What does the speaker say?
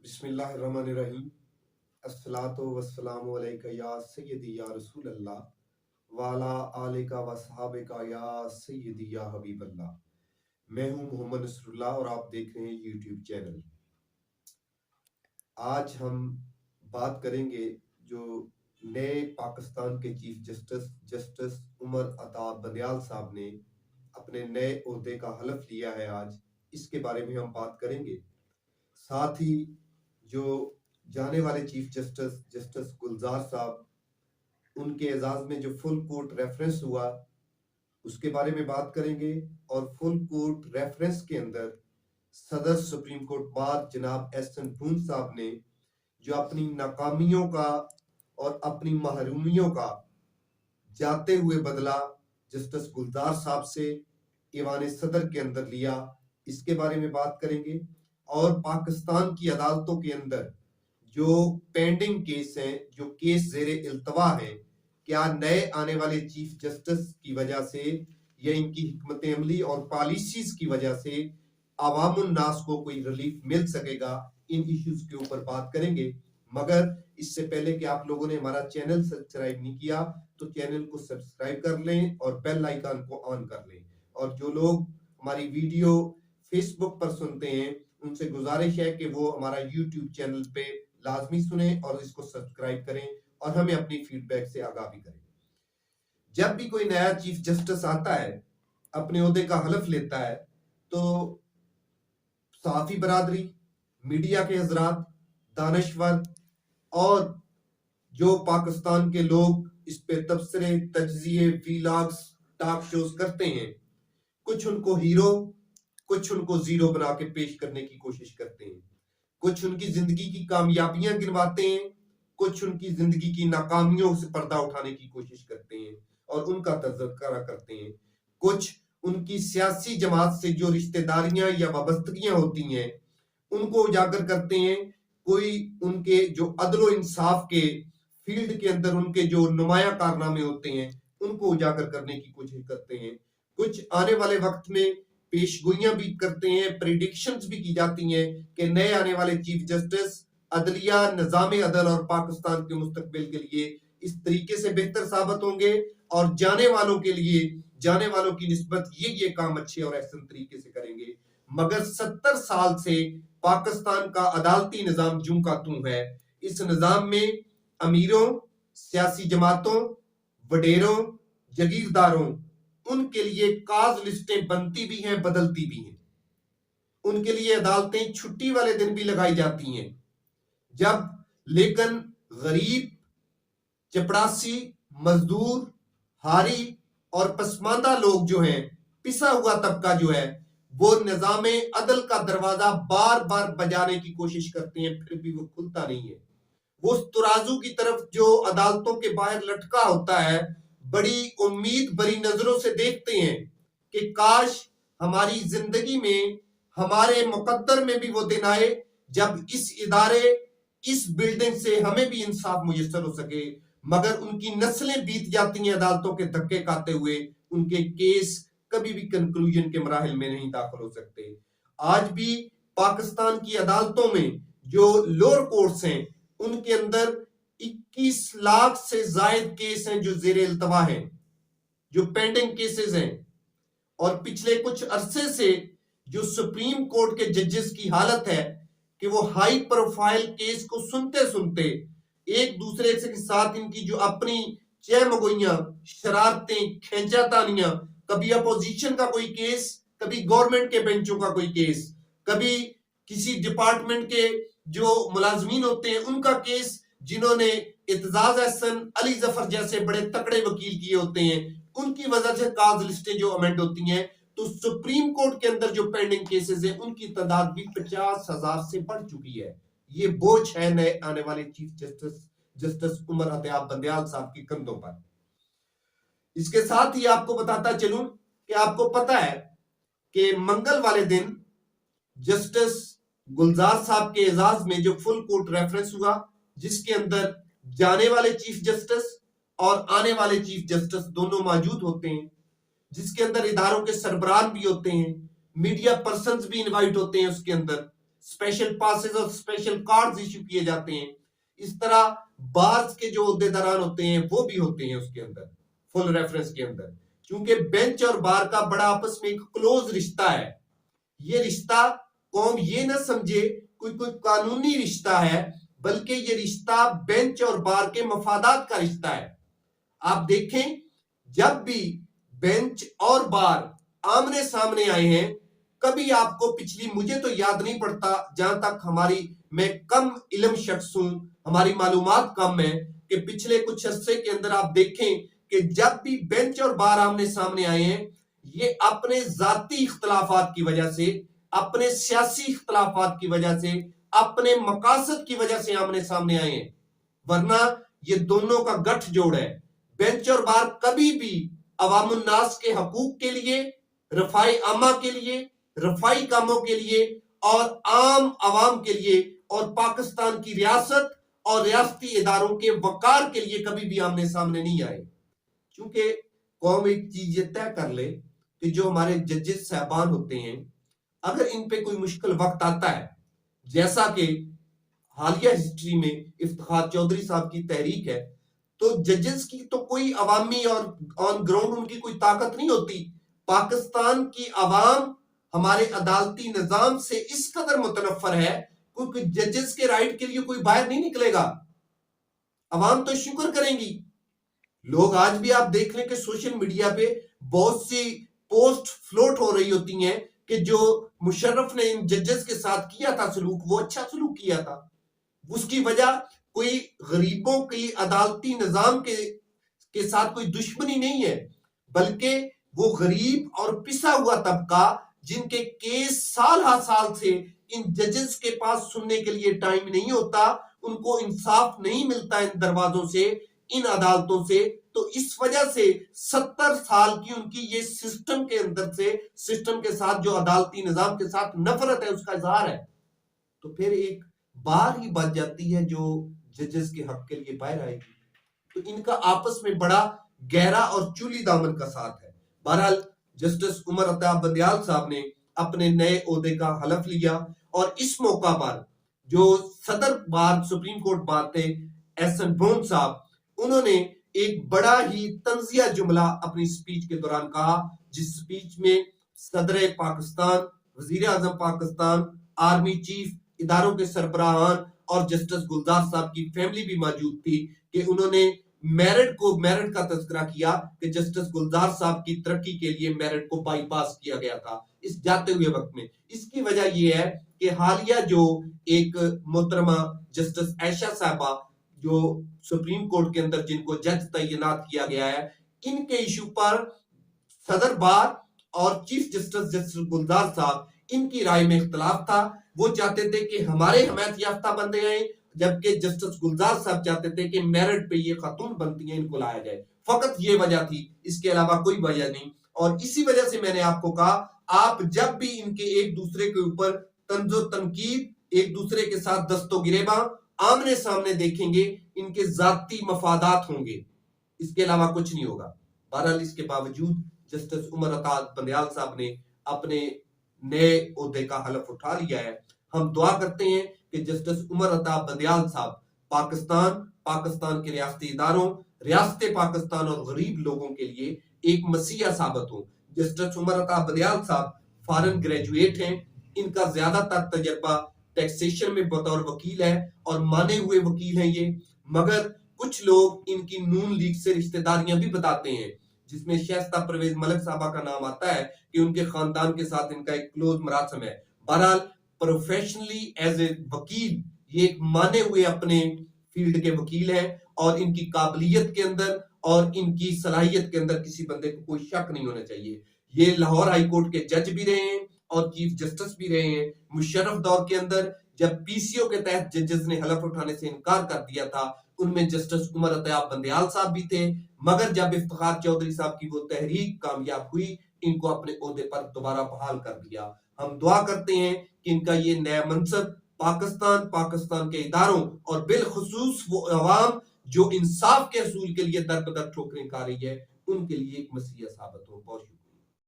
بسم اللہ الرحمن الرحیم۔ الصلاۃ والسلام علیکہ یا سیدی یا رسول اللہ وعلا آلکہ و صحابکہ یا سیدی یا حبیب اللہ۔ میں ہوں محمد نصر اللہ اور آپ دیکھ رہے ہیں یوٹیوب چینل۔ آج ہم بات کریں گے جو نئے پاکستان کے چیف جسٹس عمر عطا بندیال صاحب نے اپنے نئے عہدے کا حلف لیا ہے، آج اس کے بارے میں ہم بات کریں گے۔ ساتھ ہی جو جانے والے چیف جسٹس گلزار صاحب، ان کے اعزاز میں جو فل کورٹ ریفرنس ہوا اس کے بارے میں بات کریں گے، اور فل کورٹ ریفرنس کے اندر صدر سپریم کورٹ بار جناب ایس این ڈھونڈ صاحب نے جو اپنی ناکامیوں کا اور اپنی محرومیوں کا جاتے ہوئے بدلہ جسٹس گلزار صاحب سے ایوان صدر کے اندر لیا، اس کے بارے میں بات کریں گے۔ اور پاکستان کی عدالتوں کے اندر جو پینڈنگ کیس ہیں، جو کیس زیر التوا ہیں، کیا نئے آنے والے چیف جسٹس کی وجہ سے یا ان کی حکمت عملی اور پالیسیز کی وجہ سے عوام الناس کو کوئی ریلیف مل سکے گا، ان ایشوز کے اوپر بات کریں گے۔ مگر اس سے پہلے کہ آپ لوگوں نے ہمارا چینل سبسکرائب نہیں کیا تو چینل کو سبسکرائب کر لیں اور بیل آئیکن کو آن کر لیں، اور جو لوگ ہماری ویڈیو فیس بک پر سنتے ہیں ان سے گزارش ہے کہ وہ ہمارا یوٹیوب چینل پہ لازمی سنیں اور اس کو سبسکرائب کریں اور ہمیں اپنی فیڈ بیک سے آگاہ بھی کریں۔ جب بھی کوئی نیا چیف جسٹس آتا ہے، اپنے عہدے کا حلف لیتا ہے، تو صحافی برادری، میڈیا کے حضرات، دانشور اور جو پاکستان کے لوگ اس پہ تبصرے، تجزیے، ویلاگز، ٹاک شوز کرتے ہیں، کچھ ان کو ہیرو، کچھ ان کو زیرو بنا کے پیش کرنے کی کوشش کرتے ہیں، کچھ ان کی زندگی کی کامیابیاں گنواتے ہیں، کچھ ان کی زندگی کی ناکامیوں سے پردہ اٹھانے کی کوشش کرتے ہیں اور ان کا تذکرہ کرتے ہیں، کچھ ان کی سیاسی جماعت سے جو رشتہ داریاں یا وابستگیاں ہوتی ہیں ان کو اجاگر کرتے ہیں، کوئی ان کے جو عدل و انصاف کے فیلڈ کے اندر ان کے جو نمایاں کارنامے ہوتے ہیں ان کو اجاگر کرنے کی کوشش کرتے ہیں، کچھ آنے والے وقت میں پیش گوئیاں بھی کرتے ہیں، پریڈکشنز بھی کی جاتی ہیں کہ نئے آنے والے چیف جسٹس عدلیہ، نظام عدل اور پاکستان کے مستقبل کے لیے اس طریقے سے بہتر ثابت ہوں گے، اور جانے والوں کے لیے، جانے والوں کی نسبت یہ کام اچھے اور احسن طریقے سے کریں گے۔ مگر 70 سال سے پاکستان کا عدالتی نظام جوں کا توں ہے۔ اس نظام میں امیروں، سیاسی جماعتوں، وڈیروں، جگیرداروں، ان کے لیے کاز لسٹیں بنتی بھی ہیں، بدلتی بھی ہیں۔ ان کے لیے عدالتیں چھٹی والے دن بھی لگائی جاتی ہیں، جب لیکن غریب، چپڑاسی، مزدور، ہاری اور پسماندہ لوگ جو ہیں، پسا ہوا طبقہ جو ہے، وہ نظام عدل کا دروازہ بار بار بجانے کی کوشش کرتے ہیں، پھر بھی وہ کھلتا نہیں ہے۔ وہ اس ترازو کی طرف جو عدالتوں کے باہر لٹکا ہوتا ہے، بڑی امید بری نظروں سے دیکھتے ہیں کہ کاش ہماری زندگی میں، ہمارے مقدر میں بھی وہ دن آئے جب اس ادارے، اس بلڈنگ سے ہمیں بھی انصاف میسر ہو سکے۔ مگر ان کی نسلیں بیت جاتی ہیں عدالتوں کے دھکے کھاتے ہوئے، ان کے کیس کبھی بھی کنکلوژن کے مراحل میں نہیں داخل ہو سکتے۔ آج بھی پاکستان کی عدالتوں میں جو لوور کورٹس ہیں ان کے اندر 21 لاکھ سے زائد کیس ہیں جو زیر التوا ہیں، جو پینڈنگ کیسز ہیں، اور پچھلے کچھ عرصے سے جو سپریم کورٹ کے ججز کی حالت ہے کہ وہ ہائی پروفائل کیس کو سنتے سنتے ایک دوسرے کے ساتھ ان کی جو اپنی چہ مگوئیاں، شرارتیں، کھینچا تانیاں، کبھی اپوزیشن کا کوئی کیس، کبھی گورنمنٹ کے بینچوں کا کوئی کیس، کبھی کسی ڈپارٹمنٹ کے جو ملازمین ہوتے ہیں ان کا کیس، جنہوں نے اعتزاز احسن، علی ظفر جیسے بڑے تکڑے وکیل کیے ہوتے ہیں، ان کی وجہ سے کاز لسٹیں جو امنڈ ہوتی ہیں، تو سپریم کورٹ کے اندر جو پینڈنگ کیسز ہیں ان کی تعداد بھی 50,000 سے بڑھ چکی ہے۔ یہ بوجھ ہے نئے آنے والے چیف جسٹس عمر عطا بندیال صاحب کی کندھوں پر۔ اس کے ساتھ ہی آپ کو بتاتا چلوں کہ آپ کو پتا ہے کہ منگل والے دن جسٹس گلزار صاحب کے اعزاز میں جو فل کورٹ ریفرنس ہوا، جس کے اندر جانے والے چیف جسٹس اور آنے والے چیف جسٹس دونوں موجود ہوتے ہیں، جس کے اندر اداروں کے سربراہ بھی ہوتے ہیں، میڈیا پرسنز بھی انوائٹ ہوتے ہیں اس کے اندر، اسپیشل پاسز اور اسپیشل کارڈز ایشو کیے جاتے ہیں. اس طرح بارز کے جو عہدے داران ہوتے ہیں وہ بھی ہوتے ہیں اس کے اندر فل ریفرنس کے اندر. چونکہ بینچ اور بار کا بڑا آپس میں ایک کلوز رشتہ ہے. یہ رشتہ قوم یہ نہ سمجھے کوئی قانونی رشتہ ہے، بلکہ یہ رشتہ بینچ اور بار کے مفادات کا رشتہ ہے. آپ دیکھیں جب بھی بینچ اور بار آمنے سامنے آئے ہیں، کبھی آپ کو پچھلی، مجھے تو یاد نہیں پڑتا جہاں تک میں کم علم شخص ہوں، ہماری معلومات کم ہے، کہ پچھلے کچھ عرصے کے اندر آپ دیکھیں کہ جب بھی بینچ اور بار آمنے سامنے آئے ہیں، یہ اپنے ذاتی اختلافات کی وجہ سے، اپنے سیاسی اختلافات کی وجہ سے، اپنے مقاصد کی وجہ سے آمنے سامنے آئے ہیں. ورنہ یہ دونوں کا گٹھ جوڑ ہے. بینچ اور بار کبھی بھی عوام الناس کے حقوق کے لیے، رفاع عامہ کے لیے، رفاعی کاموں کے لیے اور عام عوام کے لیے اور پاکستان کی ریاست اور ریاستی اداروں کے وقار کے لیے کبھی بھی آمنے سامنے نہیں آئے. چونکہ قوم ایک چیز یہ طے کر لے کہ جو ہمارے ججز صاحبان ہوتے ہیں، اگر ان پہ کوئی مشکل وقت آتا ہے، جیسا کہ حالیہ ہسٹری میں افتخار چودھری صاحب کی تحریک ہے، تو ججز کی تو کوئی عوامی اور آن گراؤنڈ ان کی کوئی طاقت نہیں ہوتی. پاکستان کی عوام ہمارے عدالتی نظام سے اس قدر متنفر ہے، کیونکہ ججز کے رائٹ کے لیے کوئی باہر نہیں نکلے گا. عوام تو شکر کریں گی. لوگ آج بھی آپ دیکھ لیں کہ سوشل میڈیا پہ بہت سی پوسٹ فلوٹ ہو رہی ہوتی ہیں کہ جو مشرف نے ان ججز کے ساتھ کیا تھا سلوک، وہ اچھا سلوک کیا تھا. اس کی وجہ کوئی غریبوں کی عدالتی نظام کے ساتھ کوئی دشمنی نہیں ہے، بلکہ وہ غریب اور پسا ہوا طبقہ جن کے کیس سال ہا سال سے ان ججز کے پاس سننے کے لیے ٹائم نہیں ہوتا، ان کو انصاف نہیں ملتا ان دروازوں سے، ان عدالتوں سے، تو اس وجہ سے 70 سال کی ان کی یہ سسٹم کے اندر سے، سسٹم کے ساتھ، جو عدالتی نظام کے ساتھ نفرت ہے، اس کا اظہار ہے. تو پھر ایک بار ہی بچ جاتی ہے جو ججز کے حق کے لیے باہر آئے گی. تو ان کا آپس میں بڑا گہرا اور چولی دامن کا ساتھ ہے. بہرحال جسٹس عمر عطا بندیال صاحب نے اپنے نئے عہدے کا حلف لیا، اور اس موقع پر جو صدر بار سپریم کورٹ بار تھے احسن برون صاحب، انہوں نے ایک بڑا ہی طنزیہ جملہ اپنی سپیچ کے دوران کہا، جس سپیچ میں صدر پاکستان، وزیر اعظم پاکستان، آرمی چیف، اداروں کے سربراہان اور جسٹس گلزار صاحب کی فیملی بھی موجود تھی، کہ انہوں نے میرٹ کا تذکرہ کیا کہ جسٹس گلزار صاحب کی ترقی کے لیے میرٹ کو بائی پاس کیا گیا تھا اس جاتے ہوئے وقت میں. اس کی وجہ یہ ہے کہ حالیہ جو ایک محترمہ جسٹس عائشہ صاحبہ جو سپریم کورٹ کے اندر جن کو جج تعینات کیا گیا ہے، ان کے ایشو پر صدر بار اور چیف جسٹس جسٹس گلزار صاحب، ان کی رائے میں اختلاف تھا. وہ چاہتے تھے کہ ہمارے حمایت یافتہ بندے آئیں، جبکہ جسٹس گلزار صاحب چاہتے تھے کہ میرٹ پہ یہ خاتون بنتی ہیں، ان کو لایا جائے. فقط یہ وجہ تھی، اس کے علاوہ کوئی وجہ نہیں. اور اسی وجہ سے میں نے آپ کو کہا، آپ جب بھی ان کے ایک دوسرے کے اوپر طنز و تنقید، ایک دوسرے کے ساتھ دست و گریباں آمنے سامنے دیکھیں گے، ان کے ذاتی مفادات ہوں گے، اس کے علاوہ کچھ نہیں ہوگا. بہرحال اس کے باوجود جسٹس عمر عطا بندیال صاحب نے اپنے نئے عہدے کا حلف اٹھا لیا ہے. ہم دعا کرتے ہیں کہ جسٹس عمر عطا بندیال صاحب پاکستان کے ریاستی اداروں، ریاست پاکستان اور غریب لوگوں کے لیے ایک مسیحا ثابت ہوں. جسٹس عمر عطا بندیال صاحب فارن گریجویٹ ہیں، ان کا زیادہ تر تجربہ ٹیکسیشن میں بطور وکیل ہے اور مانے ہوئے وکیل ہیں یہ. مگر کچھ لوگ ان کی نون لیگ سے رشتہ داریاں بھی بتاتے ہیں، جس میں شائستہ پرویز ملک صاحبہ کا نام آتا ہے کہ ان کے خاندان کے ساتھ ان کا ایک کلوز مراسم ہے. بہرحال پروفیشنلی ایز اے وکیل یہ ایک مانے ہوئے اپنے فیلڈ کے وکیل ہیں، اور ان کی قابلیت کے اندر اور ان کی صلاحیت کے اندر کسی بندے کو کوئی شک نہیں ہونا چاہیے. یہ لاہور ہائی کورٹ کے جج بھی رہے ہیں اور چیف جسٹس بھی رہے ہیں. مشرف دور کے اندر جب پی سی او کے تحت ججز نے حلف اٹھانے سے انکار کر دیا تھا، ان میں جسٹس عمر عطا بندیال صاحب بھی تھے. مگر جب افتخار چودھری صاحب کی وہ تحریک کامیاب ہوئی، ان کو اپنے عہدے پر دوبارہ بحال کر دیا. ہم دعا کرتے ہیں کہ ان کا یہ نیا منصب پاکستان کے اداروں اور بالخصوص وہ عوام جو انصاف کے حصول کے لیے در بدر ٹھوکریں کھا رہی ہے، ان کے لیے ایک مسیحا ثابت ہو. بہت شکریہ.